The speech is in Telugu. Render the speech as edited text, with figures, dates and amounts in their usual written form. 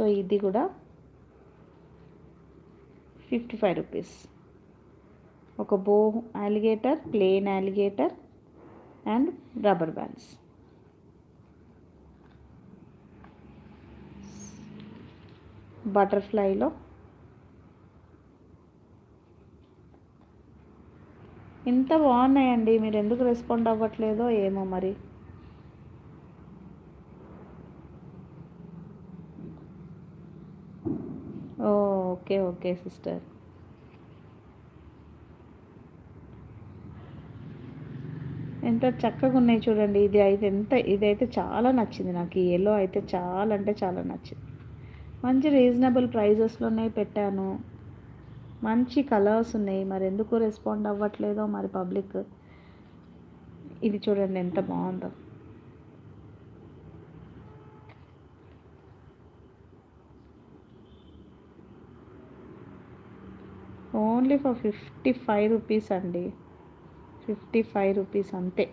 సో ఇది కూడా 55 రూపీస్. ఒక bow alligator, plain alligator and rubber bands. బటర్ఫ్లైలో ఇంత బాగున్నాయండి, మీరు ఎందుకు రెస్పాండ్ అవ్వట్లేదో ఏమో మరి. Okay okay sister. ఎంత చక్కగా ఉన్నాయి చూడండి. ఇదైతే చాలా నచ్చింది నాకు. ఈ ఎల్లో అయితే చాలా అంటే చాలా నచ్చింది. మంచి రీజనబుల్ ప్రైజెస్లోనే పెట్టాను. మంచి కలర్స్ ఉన్నాయి, మరి ఎందుకు రెస్పాండ్ అవ్వట్లేదో మరి పబ్లిక్. ఇది చూడండి ఎంత బాగుందో. ఓన్లీ ఫర్ 55 రూపీస్ అండి. 55 రూపీస్ అంతే.